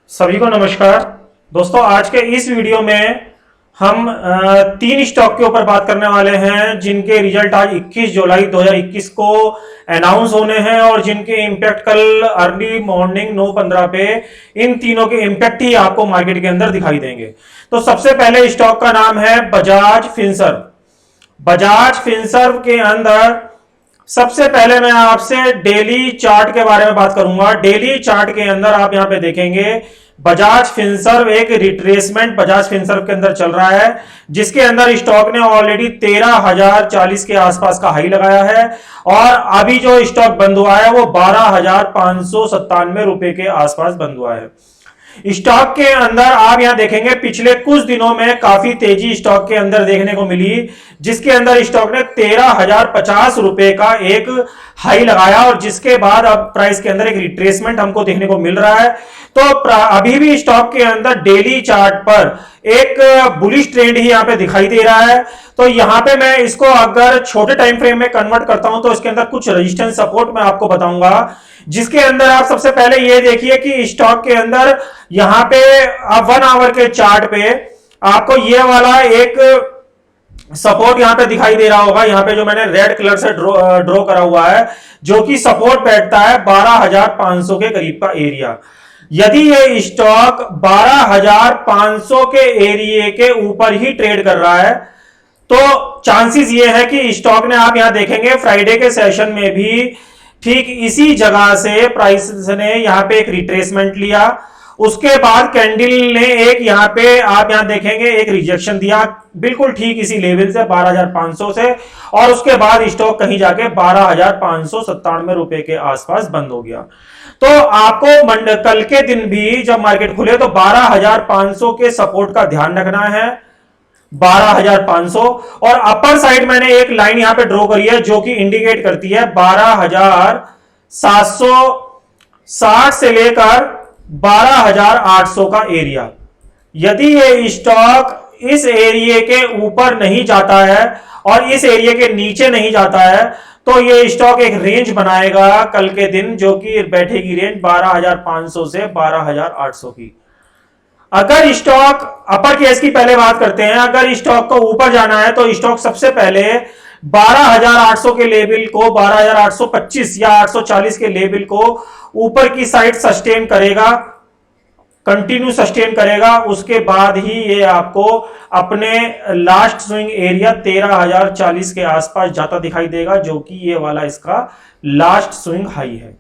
सभी को नमस्कार दोस्तों। आज के इस वीडियो में हम तीन स्टॉक के ऊपर बात करने वाले हैं जिनके रिजल्ट आज 21 जुलाई 2021 को अनाउंस होने हैं और जिनके इम्पैक्ट कल अर्ली मॉर्निंग 9:15 पे इन तीनों के इम्पैक्ट ही आपको मार्केट के अंदर दिखाई देंगे। तो सबसे पहले स्टॉक का नाम है बजाज फिनसर्व। बजाज फिनसर्व के अंदर सबसे पहले मैं आपसे डेली चार्ट के बारे में बात करूंगा। डेली चार्ट के अंदर आप यहां पे देखेंगे बजाज फिनसर्व एक रिट्रेसमेंट बजाज फिनसर्व के अंदर चल रहा है, जिसके अंदर स्टॉक ने ऑलरेडी 13,040 के आसपास का हाई लगाया है और अभी जो स्टॉक बंद हुआ है वो 12,597 रुपए के आसपास बंद हुआ है। स्टॉक के अंदर आप यहां देखेंगे पिछले कुछ दिनों में काफी तेजी स्टॉक के अंदर देखने को मिली, जिसके अंदर स्टॉक ने 13,050 रुपए का एक हाई लगाया और जिसके बाद अब प्राइस के अंदर एक रिट्रेसमेंट हमको देखने को मिल रहा है। तो अभी भी स्टॉक के अंदर डेली चार्ट पर एक बुलिश ट्रेंड ही यहां पे दिखाई दे रहा है। तो यहां पे मैं इसको अगर छोटे टाइम फ्रेम में कन्वर्ट करता हूं तो इसके अंदर कुछ रेजिस्टेंस सपोर्ट मैं आपको बताऊंगा, जिसके अंदर आप सबसे पहले ये देखिए कि स्टॉक के अंदर यहां पे आप 1 आवर के चार्ट पे आपको ये वाला एक सपोर्ट यहां पे दिखाई दे रहा होगा। यहां पे जो मैंने रेड कलर से ड्रॉ करा हुआ है, जो कि सपोर्ट बैठता है 12,500 के करीब का एरिया। यदि ये स्टॉक 12,500 के एरिया के ऊपर ही ट्रेड कर रहा है तो चांसेस ये है कि स्टॉक ने, आप यहां देखेंगे फ्राइडे के सेशन में भी ठीक इसी जगह से प्राइस ने यहां पे एक रिट्रेसमेंट लिया। उसके बाद कैंडल ने एक यहां पे आप यहां देखेंगे एक रिजेक्शन दिया बिल्कुल ठीक इसी लेवल से 12,500 से, और उसके बाद स्टॉक कहीं जाके 12,597 रुपए के आसपास बंद हो गया। तो आपको कल के दिन भी जब मार्केट खुले तो 12,500 के सपोर्ट का ध्यान रखना है, 12,500। और अपर साइड मैंने एक लाइन यहां पे ड्रॉ करी है जो कि इंडिकेट करती है 12,760 से लेकर 12,800 का एरिया। यदि ये स्टॉक इस एरिया के ऊपर नहीं जाता है और इस एरिया के नीचे नहीं जाता है तो ये स्टॉक एक रेंज बनाएगा कल के दिन, जो कि बैठेगी रेंज 12,500 से 12,800 की। अगर स्टॉक अपर केस की पहले बात करते हैं, अगर स्टॉक को ऊपर जाना है तो स्टॉक सबसे पहले 12,800 के लेवल को 12,825 या 840 के लेवल को ऊपर की साइड सस्टेन करेगा, कंटिन्यू सस्टेन करेगा। उसके बाद ही ये आपको अपने लास्ट स्विंग एरिया 13,040 के आसपास जाता दिखाई देगा, जो कि ये वाला इसका लास्ट स्विंग हाई है।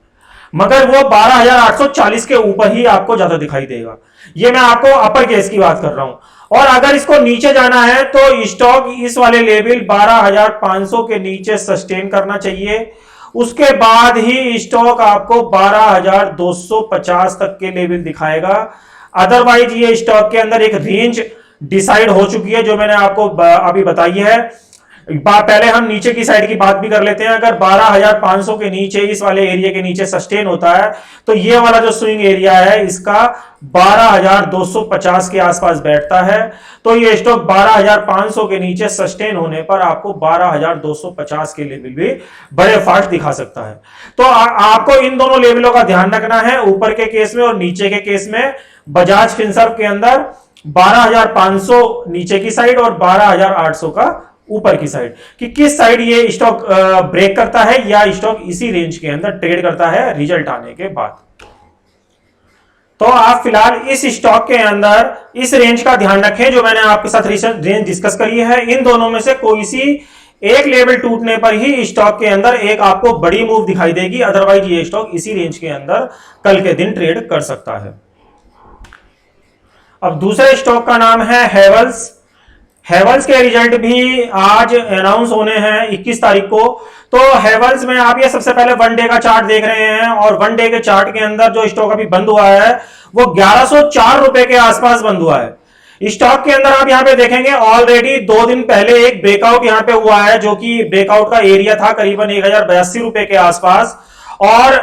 मगर वो 12,840 के ऊपर ही आपको ज्यादा दिखाई देगा। ये मैं आपको अपर केस की बात कर रहा हूं। और अगर इसको नीचे जाना है तो स्टॉक इस वाले लेवल 12,500 के नीचे सस्टेन करना चाहिए। उसके बाद ही स्टॉक आपको 12,250 तक के लेवल दिखाएगा। अदरवाइज ये स्टॉक के अंदर एक रेंज डिसाइड हो चुकी है जो मैंने आपको अभी बताई है। पहले हम नीचे की साइड की बात भी कर लेते हैं। अगर 12,500 के नीचे इस वाले एरिया के नीचे सस्टेन होता है तो ये वाला जो स्विंग एरिया है इसका 12,250 के आसपास बैठता है। तो ये स्टॉक 12,500 के नीचे सस्टेन होने पर आपको 12,250 के लेवल भी बड़े फास्ट दिखा सकता है। तो आपको इन दोनों लेवलों का ध्यान रखना है, ऊपर के केस में और नीचे के केस में। बजाज फिनसर्व के अंदर 12,500 नीचे की साइड और 12,800 का ऊपर की साइड, कि किस साइड ये स्टॉक ब्रेक करता है या स्टॉक इसी रेंज के अंदर ट्रेड करता है रिजल्ट आने के बाद। तो आप फिलहाल इस स्टॉक के अंदर इस रेंज का ध्यान रखें जो मैंने आपके साथ रेंज डिस्कस करी है। इन दोनों में से कोई सी एक लेवल टूटने पर ही स्टॉक के अंदर एक आपको बड़ी मूव दिखाई देगी, अदरवाइज ये स्टॉक इसी रेंज के अंदर कल के दिन ट्रेड कर सकता है। अब दूसरे स्टॉक का नाम है हेवल्स। हेवल्स के रिजल्ट भी आज अनाउंस होने हैं 21 तारीख को। तो हेवल्स में आप ये सबसे पहले 1 डे का चार्ट देख रहे हैं और 1 डे के चार्ट के अंदर जो स्टॉक अभी बंद हुआ है वो 1,104 रुपए के आसपास बंद हुआ है। स्टॉक के अंदर आप यहां पे देखेंगे ऑलरेडी 2 दिन पहले एक ब्रेकआउट यहां पे हुआ है, जो कि ब्रेकआउट का एरिया था करीबन 1,082 रुपए के आसपास। और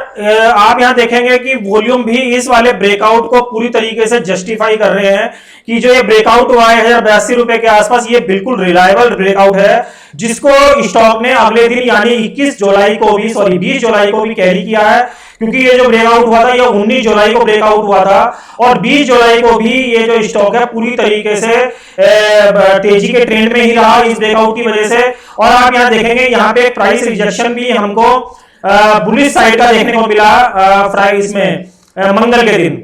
आप यहां देखेंगे कि वॉल्यूम भी इस वाले ब्रेकआउट को पूरी तरीके से जस्टिफाई कर रहे हैं कि जो ये ब्रेकआउट हुआ है 1,082 रुपए के आसपास, ये बिल्कुल रिलायबल ब्रेकआउट है, जिसको स्टॉक ने अगले दिन यानी 20 जुलाई को भी कैरी किया है क्योंकि ये जो ब्रेकआउट हुआ था ये 19 जुलाई को ब्रेकआउट हुआ था और 20 जुलाई को भी ये जो स्टॉक है पूरी तरीके से तेजी के ट्रेंड में ही रहा इस ब्रेकआउट की वजह से। और आप यहाँ देखेंगे यहाँ पे प्राइस रिजेक्शन भी हमको बुलिश साइड का देखने को मिला प्राइस में मंगल के दिन।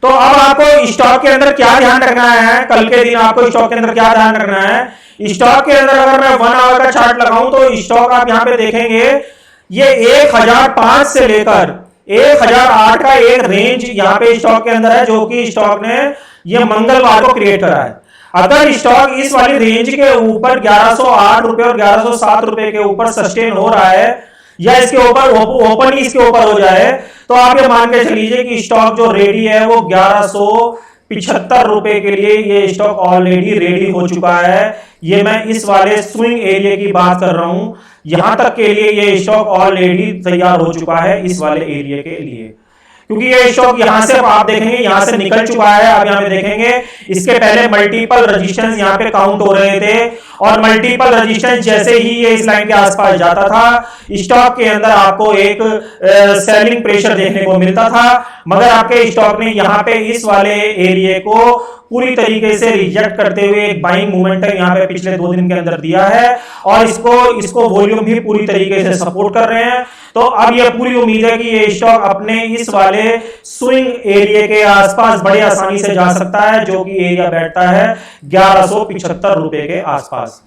तो अब आपको स्टॉक के अंदर क्या ध्यान रखना है, कल के दिन आपको स्टॉक के अंदर क्या ध्यान रखना है। स्टॉक के अंदर अगर मैं 1 आवर का चार्ट लगाऊं तो स्टॉक आप यहां पे देखेंगे ये 1005 से लेकर 1008 का एक रेंज यहां पे स्टॉक के अंदर है, जो कि स्टॉक ने ये मंगलवार को क्रिएट करा है। अगर स्टॉक इस वाली रेंज के ऊपर 1108 रुपए और 1107 रुपए के ऊपर सस्टेन हो रहा है या इसके ऊपर ओपन ही इसके ऊपर हो जाए तो आप ये मान के चलिए कि स्टॉक जो रेडी है वो 1175 रुपए के लिए ये स्टॉक ऑलरेडी रेडी हो चुका है। ये मैं इस वाले स्विंग एरिया की बात कर रहा हूं, यहां तक के लिए ये स्टॉक ऑलरेडी तैयार हो चुका है इस वाले एरिया के लिए, क्योंकि ये स्टॉक यहां से आप देखेंगे यहां से निकल चुका है। आप यहां पे देखेंगे इसके पहले मल्टीपल रेजिस्टेंस यहां पे काउंट हो रहे थे और मल्टीपल रेजिस्टेंस जैसे ही ये इस लाइन के आसपास जाता था स्टॉक के अंदर आपको एक सेलिंग प्रेशर देखने को मिलता था, मगर आपके स्टॉक ने यहां पे इस वाले एरिया को पूरी तरीके से रिजेक्ट करते हुए एक बाइंग मोमेंटम यहां पे पिछले 2 दिन के अंदर दिया है और इसको वॉल्यूम भी पूरी तरीके से सपोर्ट कर रहे हैं। तो अब यह पूरी उम्मीद है कि ये स्टॉक अपने इस वाले स्विंग एरिया के आसपास बड़े आसानी से जा सकता है, जो कि एरिया बैठता है 1175 रुपए के आसपास।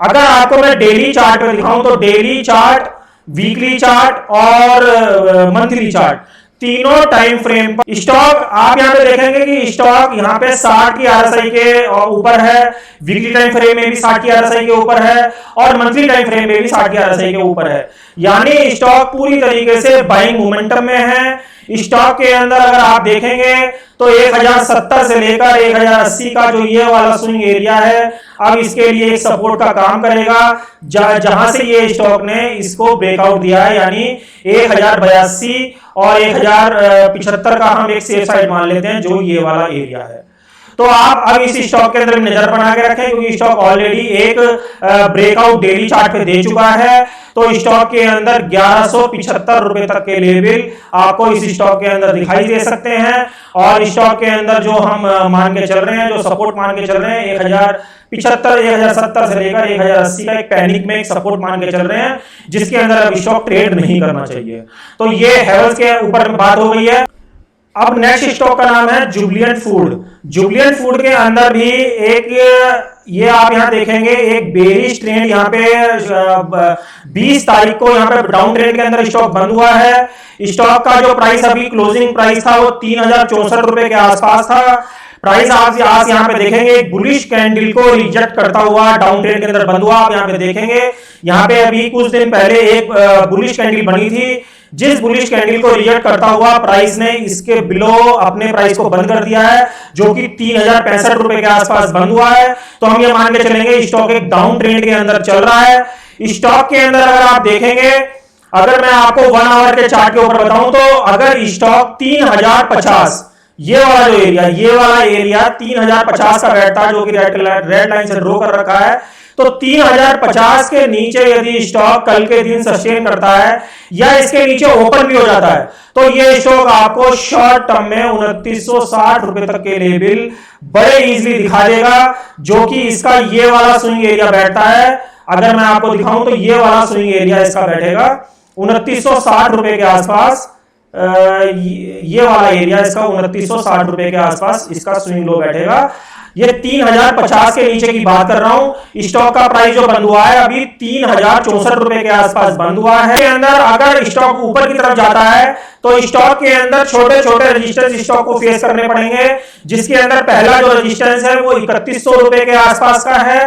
अगर आपको मैं डेली चार्ट में दिखाऊं तो डेली चार्ट, वीकली चार्ट और मंथली चार्ट तीनों टाइम फ्रेम पर स्टॉक आप यहां पे देखेंगे कि स्टॉक यहां पे 60 की आरएसआई के ऊपर है, वीकली टाइम फ्रेम में भी 60 की आरएसआई के ऊपर है और मंथली टाइम फ्रेम में भी 60 की आरएसआई के ऊपर है। यानी स्टॉक पूरी तरीके से बाइंग मोमेंटम में है। स्टॉक के अंदर अगर आप देखेंगे तो 1070 से लेकर 1080 का जो ये वाला स्विंग एरिया है अब इसके लिए एक सपोर्ट का काम करेगा, जहां से ये स्टॉक ने इसको ब्रेकआउट दिया है, यानी 1082 और 1075 का हम एक सेफ साइड मान लेते हैं जो ये वाला एरिया है। तो आप अब इस स्टॉक के अंदर नजर बना के रखें, क्योंकि स्टॉक ऑलरेडी एक ब्रेकआउट डेली चार्ट पे दे चुका है। तो स्टॉक के अंदर 1175 रुपए तक के लेवल आपको इस स्टॉक के अंदर दिखाई दे सकते हैं और स्टॉक के अंदर जो हम मान के चल रहे हैं, जो सपोर्ट मान के चल रहे हैं 1075 1070 से लेकर 1080 का एक पैनिक में एक सपोर्ट मान के चल रहे हैं, जिसके अंदर अब स्टॉक ट्रेड नहीं करना चाहिए। तो ये हेवल्स के ऊपर बात हो गई है। अब नेक्स्ट स्टॉक का नाम है जुबिलेंट फूड। जुबिलेंट फूड के अंदर भी एक ये आप यहां देखेंगे एक बेरिश ट्रेंड यहां पे 20 तारीख को यहां पे डाउन ट्रेंड के अंदर स्टॉक बंद हुआ है। स्टॉक का जो प्राइस अभी क्लोजिंग प्राइस था वो 3064 रुपए के आसपास था। प्राइस आप यहां पे देखेंगे एक बुलिश कैंडल को रिजेक्ट करता हुआ डाउन ट्रेंड के अंदर बंद हुआ। आप यहां पे देखेंगे यहां पे अभी कुछ दिन पहले एक बुलिश कैंडल बनी थी, जिस बुलिश कैंडल को रिजेक्ट करता हुआ प्राइस ने इसके बिलो अपने प्राइस को बंद कर दिया है, जो कि 3065 रुपए के आसपास बंद हुआ है। तो हम ये मान के चलेंगे स्टॉक एक डाउन ट्रेंड के अंदर चल रहा है। स्टॉक के अंदर अगर आप देखेंगे, अगर मैं आपको 1 आवर के चार्ट के ऊपर बताऊं तो अगर स्टॉक 3050 ये वाला जो एरिया, ये वाला एरिया 3050 का बैठता है, जो कि रेड लाइन से ड्रॉ कर रखा है, तो 3050 के नीचे यदि स्टॉक कल के दिन सस्टेन करता है या इसके नीचे ओपन भी हो जाता है तो ये स्टॉक आपको शॉर्ट टर्म में 2960 रुपए तक के लेवल बड़े इजीली दिखा देगा, जो कि इसका ये वाला स्विंग एरिया बैठता है। अगर मैं आपको दिखाऊं तो ये वाला स्विंग एरिया इसका बैठेगा 2960 रुपए के आसपास। ये वाला एरिया इसका 2960 रुपए के आसपास इसका स्विंग लो बैठेगा। ये 3050 के नीचे की बात कर रहा हूं। स्टॉक का प्राइस जो बंद हुआ है अभी 3064 रुपए के आसपास बंद हुआ है। अंदर अगर स्टॉक ऊपर की तरफ जाता है तो स्टॉक के अंदर छोटे छोटे रेजिस्टेंस स्टॉक को फेस करने पड़ेंगे, जिसके अंदर पहला जो रेजिस्टेंस है वो 3100 रुपए के आसपास का है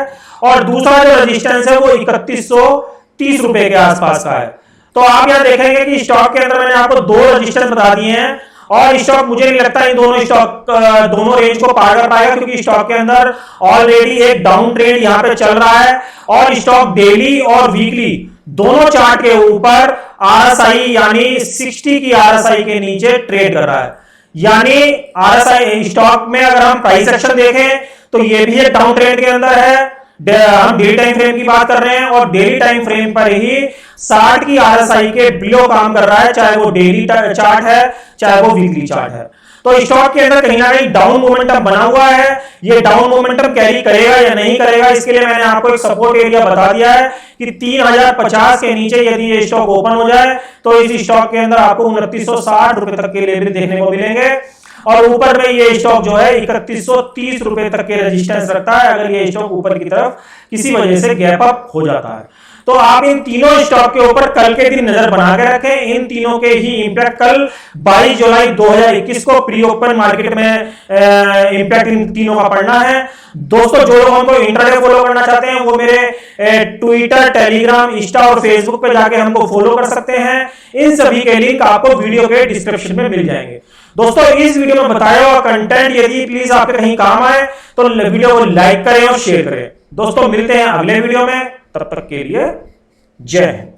और दूसरा जो रेजिस्टेंस है वो 3130 रुपए के आसपास का है। तो आप यहां देखेंगे कि स्टॉक के अंदर मैंने आपको 2 रेजिस्टेंस बता दिए हैं और स्टॉक मुझे नहीं लगता इन दोनों रेंज को पार कर पाएगा, क्योंकि स्टॉक के अंदर ऑलरेडी एक डाउन ट्रेंड यहां पे चल रहा है और स्टॉक डेली और वीकली दोनों चार्ट के ऊपर आरएसआई यानी 60 की आरएसआई के नीचे ट्रेड कर रहा है। यानी आरएसआई स्टॉक में अगर हम प्राइस एक्शन देखें तो ये भी एक डाउन ट्रेंड के अंदर है। हम डेली टाइम फ्रेम की बात कर रहे हैं और डेली टाइम फ्रेम पर ही 60 की RSI के बिलो काम कर रहा है, चाहे वो डेली चार्ट है चाहे वो वीकली चार्ट है। तो स्टॉक के अंदर कहीं ना कहीं डाउन मोमेंटम बना हुआ है। ये डाउन मोमेंटम कैरी करेगा या नहीं करेगा, इसके लिए मैंने आपको एक सपोर्ट एरिया बता दिया है कि 3050 के नीचे यदि ये स्टॉक ओपन हो जाए तो इस स्टॉक के अंदर आपको 2960 रुपए तक के लेवल देखने को मिलेंगे और ऊपर में ये स्टॉक जो है 3130 रुपए तक के रेजिस्टेंस रखता है अगर ये स्टॉक ऊपर की तरफ किसी वजह से गैप अप हो जाता है। तो आप इन तीनों स्टॉक के ऊपर कल के दिन नजर बना के रखें। इन तीनों के ही इंपैक्ट कल 22 जुलाई 2021 को प्री ओपन मार्केट में इंपैक्ट इन तीनों का पड़ना है। दोस्तों जो लोग हमको इंट्राडे फॉलो करना चाहते हैं वो मेरे ट्विटर, टेलीग्राम, इंस्टा और फेसबुक पे जाके हमको फॉलो कर सकते हैं। इन सभी के लिंक आपको वीडियो के डिस्क्रिप्शन में मिल जाएंगे। दोस्तों इस वीडियो में बताया हुआ कंटेंट यदि प्लीज आपके कहीं काम आए तो वीडियो को लाइक करें और शेयर करें। दोस्तों मिलते हैं अगले वीडियो में, तब तक के लिए जय हिंद।